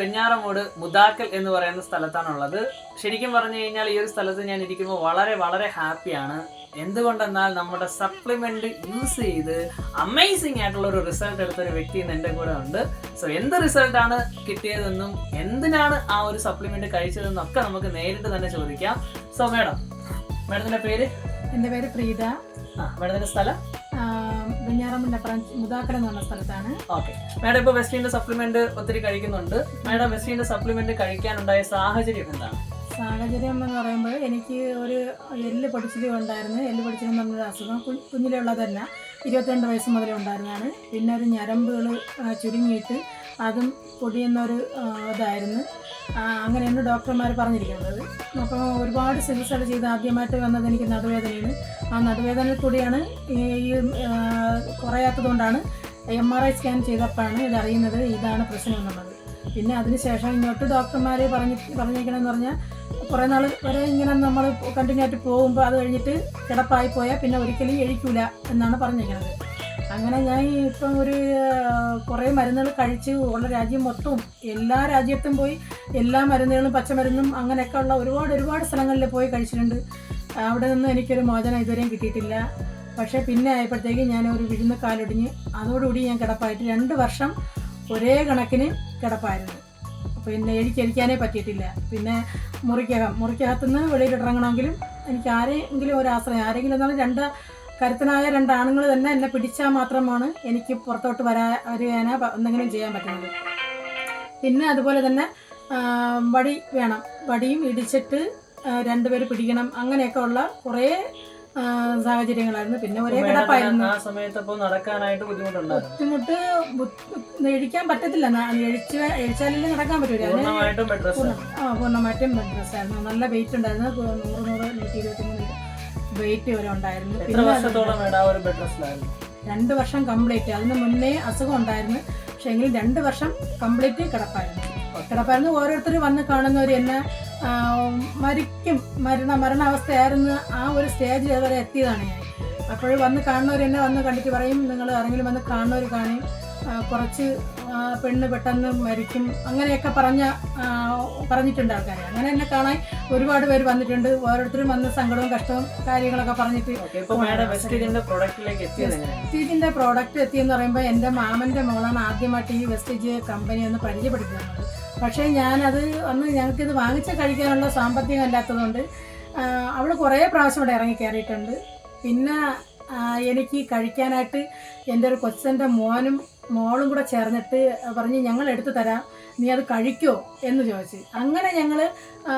വെഞ്ഞാറമൂട് മുതാക്കൽ എന്ന് പറയുന്ന സ്ഥലത്താണുള്ളത്. ശരിക്കും പറഞ്ഞു കഴിഞ്ഞാൽ ഈ ഒരു സ്ഥലത്ത് ഞാൻ ഇരിക്കുമ്പോൾ വളരെ വളരെ ഹാപ്പിയാണ്. എന്തുകൊണ്ടെന്നാൽ നമ്മുടെ സപ്ലിമെന്റ് യൂസ് ചെയ്ത് അമേസിംഗ് ആയിട്ടുള്ള ഒരു റിസൾട്ട് എടുത്തൊരു വ്യക്തി ഇന്ന് എൻ്റെ കൂടെ ഉണ്ട്. സോ എന്ത് റിസൾട്ടാണ് കിട്ടിയതെന്നും എന്തിനാണ് ആ ഒരു സപ്ലിമെന്റ് കഴിച്ചതെന്നും ഒക്കെ നമുക്ക് നേരിട്ട് തന്നെ ചോദിക്കാം. സോ മാഡത്തിന്റെ പേര്? എൻ്റെ പേര് പ്രീത. മാഡത്തിന്റെ സ്ഥലം? വെഞ്ഞാറമൂടിനപ്പുറം മുതാക്കൽ എന്ന് പറഞ്ഞ സ്ഥലത്താണ്. ഓക്കെ മാഡം, ഇപ്പോൾ വെസ്റ്റീൻ്റെ സപ്ലിമെന്റ് ഒത്തിരി കഴിക്കുന്നുണ്ട്. മാഡം വെസ്റ്റീൻ്റെ സപ്ലിമെന്റ് കഴിക്കാനുണ്ടായ സാഹചര്യം എന്താണ്? സാഹചര്യം എന്ന് പറയുമ്പോൾ എനിക്ക് ഒരു എല്ല് പൊടിച്ചിൽ ഉണ്ടായിരുന്നു. എല്ല് പൊടിച്ചിൽ എന്ന് പറഞ്ഞൊരു അസുഖം കുഞ്ഞിലേ ഉള്ളതല്ല, 22 വയസ്സ് മുതലേ ഉണ്ടായിരുന്നതാണ്. പിന്നെ ഒരു ഞരമ്പുകൾ ചുരുങ്ങിയിട്ട് അതും പൊടിയുന്നൊരു ഇതായിരുന്നു. അങ്ങനെയാണ് ഡോക്ടർമാർ പറഞ്ഞിരിക്കുന്നത്. അപ്പോൾ ഒരുപാട് ചികിത്സകൾ ചെയ്ത് ആദ്യമായിട്ട് വന്നത് എനിക്ക് നടുവേദനയാണ്. ആ നടുവേദനയിൽ കൂടിയാണ് ഈ കുറയാത്തതുകൊണ്ടാണ് MRI സ്കാൻ ചെയ്തപ്പോഴാണ് ഇതറിയുന്നത് ഇതാണ് പ്രശ്നം എന്നുള്ളത്. പിന്നെ അതിനുശേഷം ഇങ്ങോട്ട് ഡോക്ടർമാർ പറഞ്ഞിരിക്കണമെന്ന് പറഞ്ഞാൽ കുറേ നാൾ വരെ ഇങ്ങനെ നമ്മൾ കണ്ടിന്യൂ ആയിട്ട് പോകുമ്പോൾ അത് കഴിഞ്ഞിട്ട് കിടപ്പായി പോയാൽ പിന്നെ ഒരിക്കലും എഴിക്കൂല എന്നാണ് പറഞ്ഞിരിക്കുന്നത്. അങ്ങനെ ഞാൻ ഇപ്പം കുറേ മരുന്നുകൾ കഴിച്ച് ഉള്ള രാജ്യം മൊത്തവും എല്ലാ രാജ്യത്തും പോയി എല്ലാ മരുന്നുകളും പച്ചമരുന്നും അങ്ങനെയൊക്കെ ഉള്ള ഒരുപാട് സ്ഥലങ്ങളിൽ പോയി കഴിച്ചിട്ടുണ്ട്. അവിടെ നിന്നും എനിക്കൊരു മോചനം ഇതുവരെയും കിട്ടിയിട്ടില്ല. പക്ഷേ പിന്നെ ആയപ്പോഴത്തേക്ക് ഞാൻ ഒരു വിഴുന്ന കാലൊടിഞ്ഞ് അതോടുകൂടി ഞാൻ കിടപ്പായിട്ട് 2 വർഷം ഒരേ കണക്കിന് കിടപ്പായിരുന്നു. പിന്നെ എഴിക്കാനേ പറ്റിയിട്ടില്ല. പിന്നെ മുറിക്കകത്തുനിന്ന് വെളിയിലിറങ്ങണമെങ്കിലും എനിക്ക് ആരെങ്കിലും ഒരു ആശ്രയം, ആരെങ്കിലും എന്നാലും കരുത്തനായ 2 ആണുങ്ങൾ തന്നെ എന്നെ പിടിച്ചാൽ മാത്രമാണ് എനിക്ക് പുറത്തോട്ട് വരാനോ എന്തെങ്കിലും ചെയ്യാൻ പറ്റുന്നത്. പിന്നെ അതുപോലെ തന്നെ വടി വേണം, വടിയും ഇടിച്ചിട്ട് 2 പേര് പിടിക്കണം, അങ്ങനെയൊക്കെ ഉള്ള കുറേ സാഹചര്യങ്ങളായിരുന്നു. പിന്നെ ഒരേ കിടപ്പായിരുന്നു. ബുദ്ധിമുട്ട് എഴിക്കാൻ പറ്റത്തില്ല. എഴിച്ചാലല്ലേ നടക്കാൻ പറ്റൂല. പൂർണ്ണമായിട്ടും ബെഡ് റെസ്റ്റ് ആയിരുന്നു. നല്ല വെയിറ്റ് ഉണ്ടായിരുന്നു. 100, 123 വെയിറ്റ് വരെ ഉണ്ടായിരുന്നു. 2 വർഷം കംപ്ലീറ്റ്. അതിന് മുന്നേ അസുഖം ഉണ്ടായിരുന്നു. പക്ഷെ എങ്കിലും 2 വർഷം കംപ്ലീറ്റ് കിടപ്പായിരുന്നു. ഓരോരുത്തർ വന്ന് കാണുന്നവർ എന്നെ മരണാവസ്ഥയായിരുന്നു. ആ ഒരു സ്റ്റേജിൽ വരെ എത്തിയതാണ് ഞാൻ. അപ്പോൾ വന്ന് കാണുന്നവർ എന്നെ വന്ന് കണ്ടിട്ട് പറയും, നിങ്ങൾ ആരെങ്കിലും വന്ന് കാണുന്നവർ കാണും, കുറച്ച് പെണ്ണ് പെട്ടെന്ന് മരിക്കും, അങ്ങനെയൊക്കെ പറഞ്ഞിട്ടുണ്ട് ആൾക്കാർ. അങ്ങനെ എന്നെ കാണാൻ ഒരുപാട് പേര് വന്നിട്ടുണ്ട്. ഓരോരുത്തരും വന്ന് സങ്കടവും കഷ്ടവും കാര്യങ്ങളൊക്കെ പറഞ്ഞിട്ട്. വെസ്റ്റീജിന്റെ പ്രോഡക്റ്റ് എത്തിയെന്ന് പറയുമ്പോൾ എൻ്റെ മാമൻ്റെ മോളാണ് ആദ്യമായിട്ട് ഈ വെസ്റ്റീജ് കമ്പനി ഒന്ന് പരിചയപ്പെടുത്തി തന്നത്. പക്ഷേ ഞാനത് ഞങ്ങൾക്കിത് വാങ്ങിച്ച് കഴിക്കാനുള്ള സാമ്പത്തികം അല്ലാത്തതുകൊണ്ട് അവൾ കുറേ പ്രാവശ്യം ഇവിടെ ഇറങ്ങി കയറിയിട്ടുണ്ട്. പിന്നെ എനിക്ക് കഴിക്കാനായിട്ട് എൻ്റെ ഒരു കൊച്ചൻ്റെ മോളും കൂടെ ചേർന്നിട്ട് പറഞ്ഞ് ഞങ്ങൾ എടുത്തു തരാം, നീ അത് കഴിക്കോ എന്ന് ചോദിച്ച്. അങ്ങനെ ഞങ്ങൾ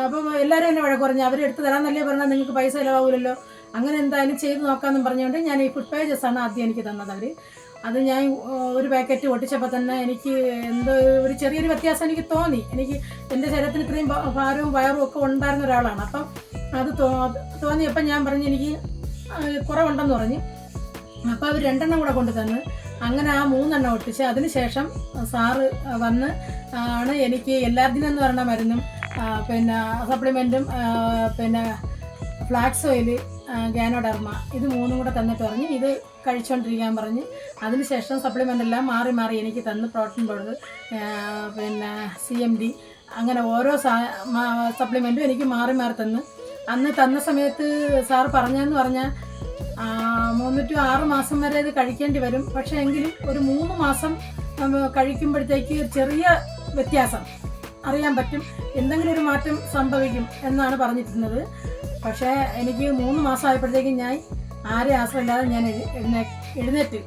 അപ്പം എല്ലാവരും എന്നെ വഴക്ക് പറഞ്ഞു, അവരെടുത്ത് തരാമെന്നല്ലേ പറഞ്ഞാൽ നിങ്ങൾക്ക് പൈസ ചിലവാകില്ലല്ലോ, അങ്ങനെ എന്തായാലും ചെയ്ത് നോക്കാമെന്നും പറഞ്ഞുകൊണ്ട് ഞാൻ ഈ ഫുഡ് പേജസ് ആണ് ആദ്യം എനിക്ക് തന്നത്. അത് ഞാൻ ഒരു പാക്കറ്റ് ഒട്ടിച്ചപ്പോൾ തന്നെ എനിക്ക് എന്തോ ഒരു ചെറിയൊരു വ്യത്യാസം എനിക്ക് തോന്നി. എനിക്ക് എൻ്റെ ശരീരത്തിന് ഇത്രയും ഭാരവും വയറും ഒക്കെ ഉണ്ടായിരുന്ന ഒരാളാണ്. അപ്പം അത് തോന്നിയപ്പം ഞാൻ പറഞ്ഞു എനിക്ക് കുറവുണ്ടെന്ന് പറഞ്ഞു. അപ്പോൾ അവർ 2 എണ്ണം കൂടെ കൊണ്ടു തന്ന് അങ്ങനെ ആ 3 എണ്ണം ഒട്ടിച്ച് അതിനുശേഷം സാറ് വന്ന് ആണ് എനിക്ക് എല്ലാർജിനും എന്ന് പറയുന്ന മരുന്നും പിന്നെ സപ്ലിമെൻറ്റും പിന്നെ ഫ്ലാക്സ് ഓയിൽ, ഗാനോഡർമ ഇത് 3 കൂടെ തന്നിട്ട് പറഞ്ഞ് ഇത് കഴിച്ചുകൊണ്ടിരിക്കാൻ പറഞ്ഞ് അതിനുശേഷം സപ്ലിമെൻ്റ് എല്ലാം മാറി എനിക്ക് തന്ന് പ്രോട്ടീൻ പൗഡർ, പിന്നെ CMD അങ്ങനെ ഓരോ സപ്ലിമെൻറ്റും എനിക്ക് മാറി തന്ന്. അന്ന് തന്ന സമയത്ത് സാർ പറഞ്ഞതെന്ന് പറഞ്ഞാൽ 3 to 6 മാസം വരെ ഇത് കഴിക്കേണ്ടി വരും. പക്ഷേ എങ്കിലും ഒരു 3 മാസം കഴിക്കുമ്പോഴത്തേക്ക് ചെറിയ വ്യത്യാസം അറിയാൻ പറ്റും, എന്തെങ്കിലും ഒരു മാറ്റം സംഭവിക്കും എന്നാണ് പറഞ്ഞിരുന്നത്. പക്ഷേ എനിക്ക് 3 മാസം ആയപ്പോഴത്തേക്കും ഞാൻ ആരെ ആശ്രയമില്ലാതെ ഞാൻ എഴുന്നേറ്റ്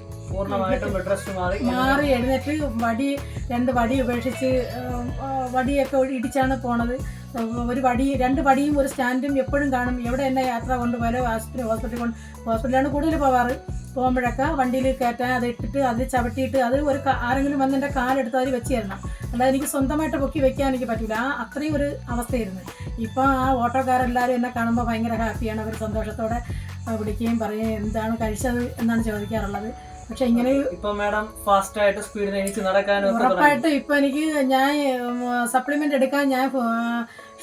മാറി എഴുന്നേറ്റ് 2 വടി ഉപേക്ഷിച്ച് വടിയൊക്കെ ഇടിച്ചാണ് പോണത്. 2 വടിയും ഒരു സ്റ്റാൻഡും എപ്പോഴും കാണും. എവിടെ എന്നെ യാത്ര കൊണ്ടുപോയാലോ ഹോസ്പിറ്റലാണ് കൂടുതൽ പോകുമ്പോഴൊക്കെ വണ്ടിയിൽ കയറ്റാൻ അത് ഇട്ടിട്ട് അത് ചവിട്ടിയിട്ട് അത് ആരെങ്കിലും വന്ന് എൻ്റെ കാലെടുത്ത് അതിൽ വെച്ച് തരണം, അല്ലാതെ എനിക്ക് സ്വന്തമായിട്ട് പൊക്കി വെക്കാൻ എനിക്ക് പറ്റില്ല. അത്രയും ഒരു അവസ്ഥയായിരുന്നു. ഇപ്പം ആ ഓട്ടോക്കാരെല്ലാവരും എന്നെ കാണുമ്പോൾ ഭയങ്കര ഹാപ്പിയാണ്. അവർ സന്തോഷത്തോടെ വിളിക്കുകയും പറയുകയും എന്താണ് കഴിച്ചത് എന്നാണ് ചോദിക്കാറുള്ളത്. പക്ഷെ ഇങ്ങനെ ഉറപ്പായിട്ടും ഇപ്പം എനിക്ക് ഞാൻ സപ്ലിമെൻ്റ് എടുക്കാൻ ഞാൻ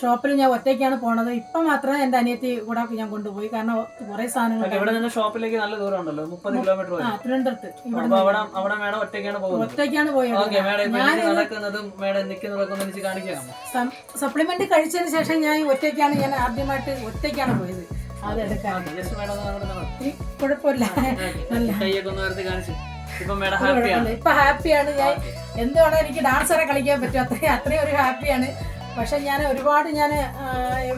ഷോപ്പിൽ ഞാൻ ഒറ്റയ്ക്കാണ് പോണത്. ഇപ്പം മാത്രമേ എൻ്റെ അനിയത്തി കൂടെ ഞാൻ കൊണ്ടുപോയി, കാരണം കുറേ സാധനങ്ങൾ ഇവിടെ നിന്ന് ഷോപ്പിലേക്ക് നല്ല ദൂരം ഉണ്ടല്ലോ, 30 കിലോമീറ്റർ തിരുവനന്തപുരത്ത് അവിടെ മേഡം ഒറ്റയ്ക്കാണ് പോകുന്നത്. ഒറ്റയ്ക്കാണ് പോയത്. നടക്കുന്നതും മേഡം നിൽക്കുന്നതൊക്കെ ഒന്ന് എനിക്ക് കാണിക്കാം. സപ്ലിമെന്റ് കഴിച്ചതിന് ശേഷം ഞാൻ ആദ്യമായിട്ട് ഒറ്റയ്ക്കാണ് പോയത്. അതെടുക്കാൻ കുഴപ്പമില്ല, ഇപ്പൊ ഹാപ്പിയാണ് ഞാൻ. എന്തുവാണോ എനിക്ക് ഡാൻസ് വരെ കളിക്കാൻ പറ്റും, അത്രയും ഒരു ഹാപ്പിയാണ്. പക്ഷെ ഞാൻ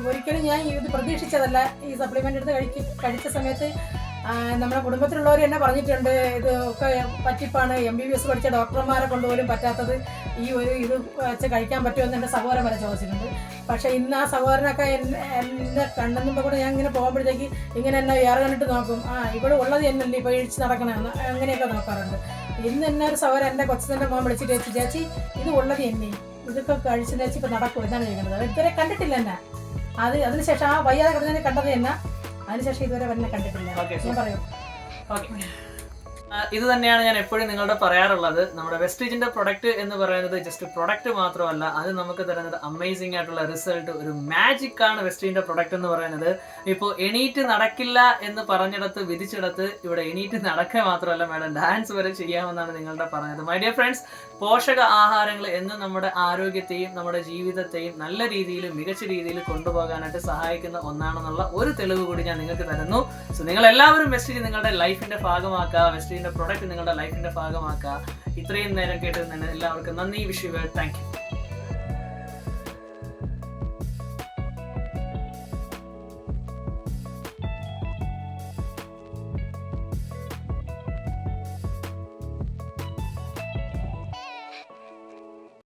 ഒരിക്കലും ഞാൻ ഇത് പ്രതീക്ഷിച്ചതല്ല. ഈ സപ്ലിമെന്റ് എടുത്ത് കഴിച്ച സമയത്ത് നമ്മുടെ കുടുംബത്തിലുള്ളവർ എന്നെ പറഞ്ഞിട്ടുണ്ട്, ഇത് ഒക്കെ പറ്റിപ്പാണ്, MBBS പഠിച്ച ഡോക്ടർമാരെ കൊണ്ടുപോലും പറ്റാത്തത്, ഇത് വെച്ച് കഴിക്കാൻ പറ്റുമെന്ന് എൻ്റെ സഹോദരൻ വരെ ചോദിച്ചിട്ടുണ്ട്. പക്ഷെ ഇന്ന് ആ സഹോദരനൊക്കെ എന്നെ കണ്ടെന്നുമ്പോൾ കൂടെ ഞാൻ ഇങ്ങനെ പോകുമ്പോഴത്തേക്ക് ഇങ്ങനെ എന്നെ ഏറെ കണ്ടിട്ട് നോക്കും, ഇവിടെ ഉള്ളത് എന്നല്ലേ ഇപ്പോൾ ഇഴിച്ച് നടക്കണമെന്ന്, അങ്ങനെയൊക്കെ നോക്കാറുണ്ട്. ഇന്ന് എന്നെ ഒരു സഹോദരൻ എൻ്റെ കൊച്ചിൻ്റെ മോൻ വിളിച്ചിട്ട് ചേച്ചി ഇത് ഉള്ളത് എന്നെ, ഇതൊക്കെ കഴിച്ചെന്ന് വെച്ച് ഇപ്പം നടക്കും എന്നാണ് ചോദിക്കുന്നത്. ഇതുവരെ കണ്ടിട്ടില്ല എന്നെ. അതിനുശേഷം ആ വയ്യാതെ കിടന്നതിനെ കണ്ടത് എന്നെ, അതിനുശേഷം ഇതുവരെ എന്നെ കണ്ടിട്ടില്ല. ഞാൻ പറയും ഇത് തന്നെയാണ് ഞാൻ എപ്പോഴും നിങ്ങളോട് പറയാറുള്ളത്. നമ്മുടെ വെസ്റ്റീജിന്റെ പ്രൊഡക്റ്റ് എന്ന് പറയുന്നത് ജസ്റ്റ് പ്രൊഡക്റ്റ് മാത്രമല്ല, അത് നമുക്ക് തരുന്നത് അമേസിംഗ് ആയിട്ടുള്ള റിസൾട്ട്, ഒരു മാജിക് ആണ് വെസ്റ്റീജിന്റെ പ്രൊഡക്റ്റ് എന്ന് പറയുന്നത്. ഇപ്പോൾ എണീറ്റ് നടക്കില്ല എന്ന് പറഞ്ഞിടത്ത് വിധിച്ചിടത്ത് ഇവിടെ എണീറ്റ് നടക്കുക മാത്രമല്ല മേഡം ഡാൻസ് വരെ ചെയ്യാമെന്നാണ് നിങ്ങളുടെ പറഞ്ഞത്. മൈ ഡിയർ ഫ്രണ്ട്സ്, പോഷക ആഹാരങ്ങൾ എന്ന് നമ്മുടെ ആരോഗ്യത്തെയും നമ്മുടെ ജീവിതത്തെയും നല്ല രീതിയിൽ മികച്ച രീതിയിൽ കൊണ്ടുപോകാനായിട്ട് സഹായിക്കുന്ന ഒന്നാണെന്നുള്ള ഒരു തെളിവ് കൂടി ഞാൻ നിങ്ങൾക്ക് തരുന്നു. സോ നിങ്ങൾ എല്ലാവരും വെസ്റ്റീജ് നിങ്ങളുടെ ലൈഫിന്റെ ഭാഗമാക്കുക, വെസ്റ്റീജിന്റെ പ്രൊഡക്റ്റ് നിങ്ങളുടെ ലൈഫിന്റെ ഭാഗമാക്കുക. ഇത്രയും നേരം കേട്ടതിന് എല്ലാവർക്കും നന്ദി. Wish you well. Thank you.